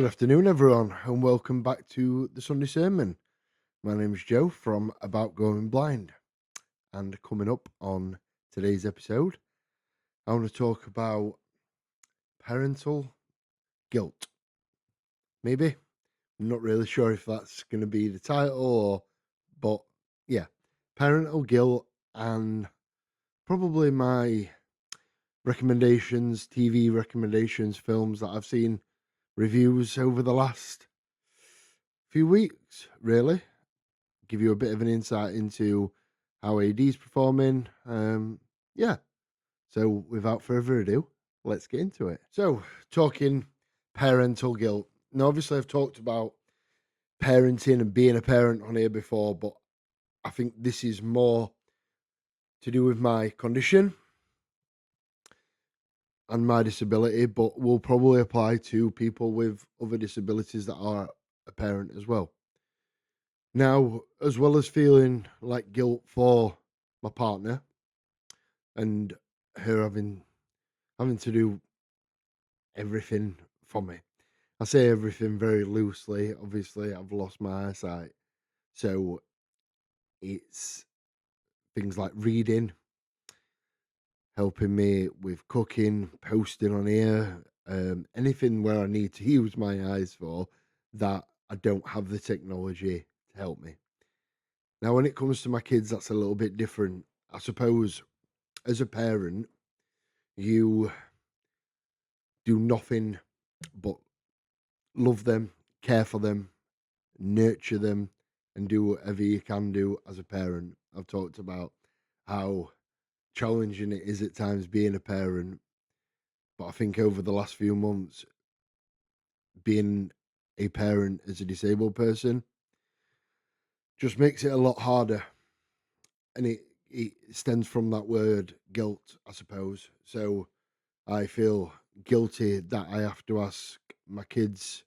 Good afternoon, everyone, and welcome back to the Sunday Sermon. My name is Joe from About Going Blind, and coming up on today's episode, I want to talk about parental guilt. Maybe I'm not really sure if that's going to be the title, but yeah, parental guilt, and probably my recommendations, TV recommendations, films that I've seen, reviews over the last few weeks, really. Give you a bit of an insight into how AD's performing. Yeah. So without further ado, let's get into it. So talking parental guilt. Now, obviously, I've talked about parenting and being a parent on here before, but I think this is more to do with my condition and my disability, but will probably apply to people with other disabilities that are a parent as well. Now, as well as feeling like guilt for my partner and her having to do everything for me. I say everything very loosely. Obviously, I've lost my eyesight, so it's things like reading, helping me with cooking, posting on here, anything where I need to use my eyes for that I don't have the technology to help me. Now, when it comes to my kids, that's a little bit different. I suppose as a parent, you do nothing but love them, care for them, nurture them, and do whatever you can do as a parent. I've talked about how challenging it is at times being a parent, but I think over the last few months, being a parent as a disabled person just makes it a lot harder. And it stems from that word guilt, I suppose. So I feel guilty that I have to ask my kids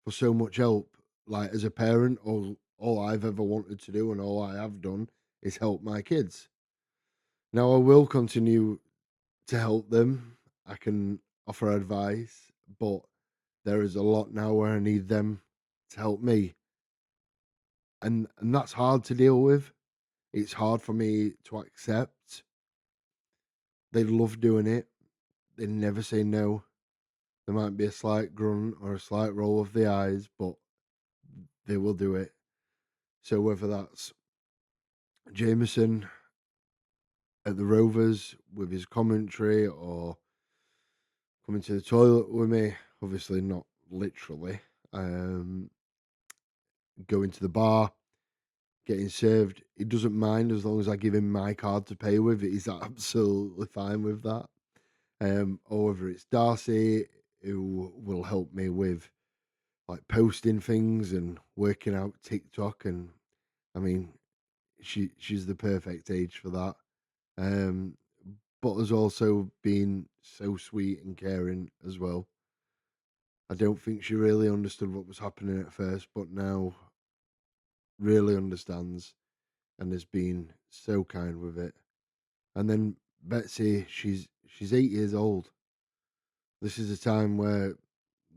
for so much help. Like as a parent, all I've ever wanted to do and all I have done is help my kids. Now I will continue to help them. I can offer advice, but there is a lot now where I need them to help me. And that's hard to deal with. It's hard for me to accept. They love doing it. They never say no. There might be a slight grunt or a slight roll of the eyes, but they will do it. So whether that's Jameson at the Rovers with his commentary or coming to the toilet with me, obviously not literally, um, going to the bar, getting served. He doesn't mind as long as I give him my card to pay with. He's absolutely fine with that. Or whether it's Darcy who will help me with like posting things and working out TikTok, and I mean she's the perfect age for that. Um, but has also been so sweet and caring as well. I don't think she really understood what was happening at first, but now really understands and has been so kind with it. And then Betsy, she's 8 years old. This is a time where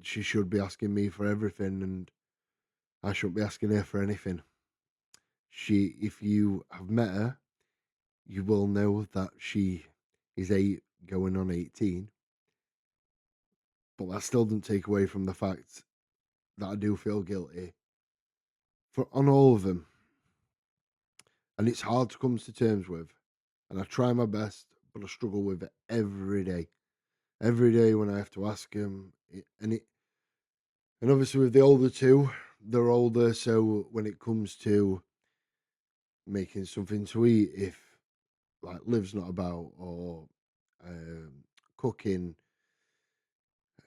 she should be asking me for everything, and I shouldn't be asking her for anything. If you have met her, you will know that she is 8 going on 18. But that still doesn't take away from the fact that I do feel guilty for on all of them, and it's hard to come to terms with. And I try my best, but I struggle with it every day. Every day when I have to ask him, and obviously with the older two, they're older, so when it comes to making something to eat, if like Liv's not about or cooking,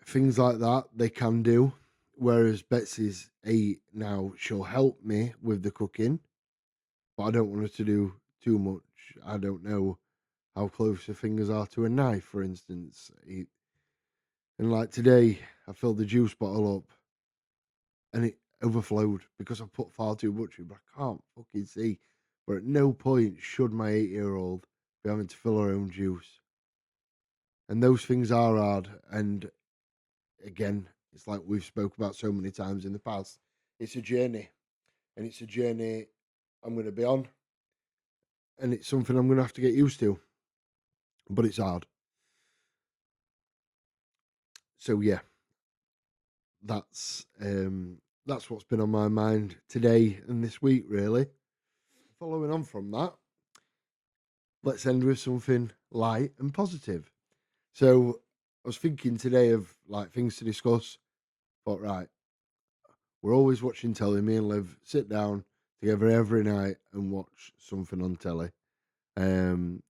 things like that, they can do. Whereas Betsy's 8 now, she'll help me with the cooking, but I don't want her to do too much. I don't know how close her fingers are to a knife, for instance. And like today, I filled the juice bottle up and it overflowed because I put far too much in, but I can't fucking see. But at no point should my 8-year-old be having to fill her own juice. And those things are hard. And again, It's like we've spoke about so many times in the past. It's a journey, and it's a journey I'm going to be on, and it's something I'm going to have to get used to. But it's hard. So yeah, that's what's been on my mind today and this week, really. Following on from that, let's end with something light and positive. So I was thinking today of like things to discuss. But right, we're always watching telly. Me and Liv sit down together every night and watch something on telly. Um,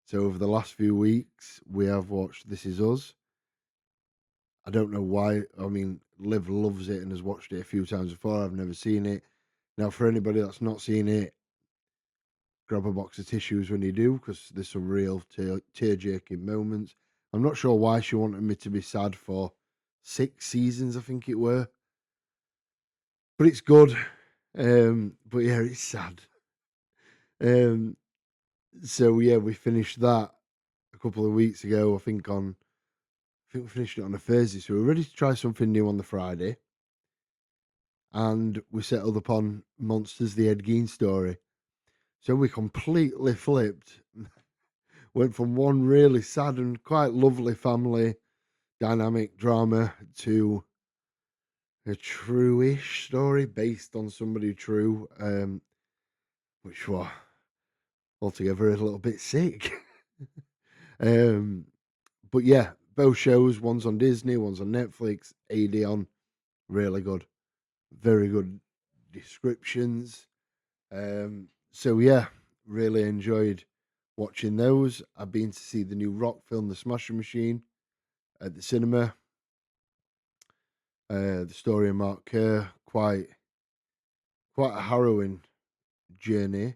so over the last few weeks, we have watched This Is Us. I don't know why. I mean, Liv loves it and has watched it a few times before. I've never seen it. Now, for anybody that's not seen it, grab a box of tissues when you do, because there's some real tear-jerking moments. I'm not sure why she wanted me to be sad for 6 seasons, I think it were. But it's good. But yeah, it's sad. Um, so yeah, we finished that a couple of weeks ago. I think we finished it on a Thursday. So we're ready to try something new on the Friday. And we settled upon Monsters, the Ed Gein story. So we completely flipped. Went from one really sad and quite lovely family dynamic drama to a true-ish story based on somebody true, which was altogether a little bit sick. um, but yeah, both shows, one's on Disney, one's on Netflix, AD on, really good, very good descriptions. So yeah, really enjoyed watching those. I've been to see the new Rock film, The Smashing Machine, at the cinema. The story of Mark Kerr, quite a harrowing journey,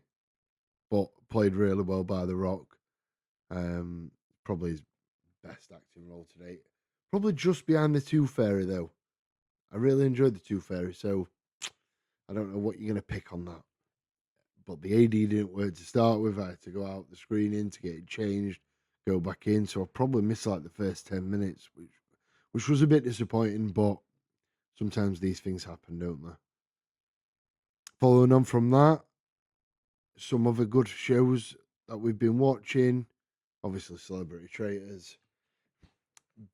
but played really well by The Rock. Probably his best acting role to date. Probably just behind the Tooth Fairy though. I really enjoyed the Tooth Fairy, so I don't know what you're gonna pick on that. But the AD didn't work to start with. I had to go out the screening to get it changed, go back in. So I probably missed like the first 10 minutes, which was a bit disappointing. But sometimes these things happen, don't they? Following on from that, some other good shows that we've been watching. Obviously, Celebrity Traitors.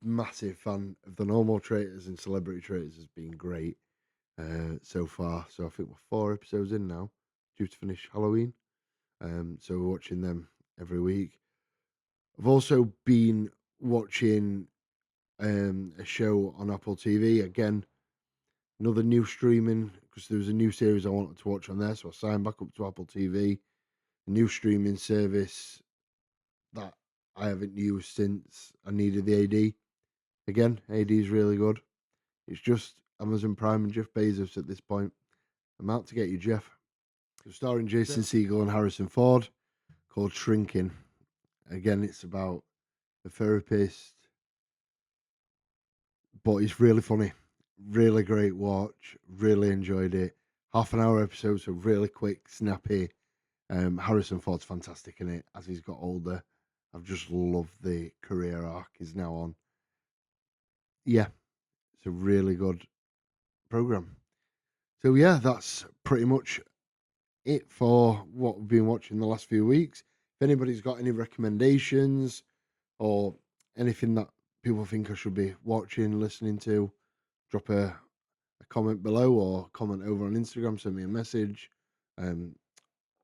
Massive fan of the normal Traitors, and Celebrity Traitors has been great so far. So I think we're 4 episodes in now, due to finish Halloween. So we're watching them every week. I've also been watching a show on Apple TV. Again, another new streaming, because there was a new series I wanted to watch on there. So I signed back up to Apple TV, a new streaming service that I haven't used since I needed the AD. Again, AD is really good. It's just Amazon Prime and Jeff Bezos at this point. I'm out to get you, Jeff. So starring Jason Segel and Harrison Ford, called Shrinking. Again, it's about a therapist, but it's really funny. Really great watch. Really enjoyed it. Half an hour episode, so really quick, snappy. Harrison Ford's fantastic in it as he's got older. I've just loved the career arc he's now on. Yeah, it's a really good program. So yeah, that's pretty much it for what we've been watching the last few weeks. If anybody's got any recommendations or anything that people think I should be watching, listening to, drop a comment below or comment over on Instagram, send me a message.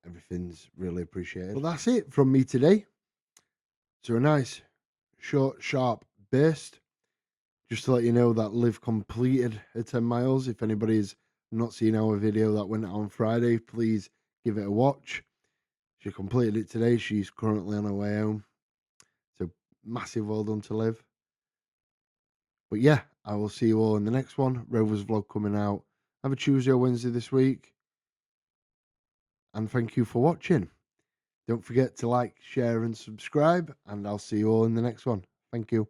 Everything's really appreciated. But that's it from me today. So a nice, short, sharp burst. Just to let you know that Liv completed her 10 miles. If anybody's not seen our video that went out on Friday, please give it a watch. She completed it today. She's currently on her way home. So massive well done to Liv. But yeah, I will see you all in the next one. Rover's vlog coming out either Tuesday or Wednesday this week. And thank you for watching. Don't forget to like, share, and subscribe. And I'll see you all in the next one. Thank you.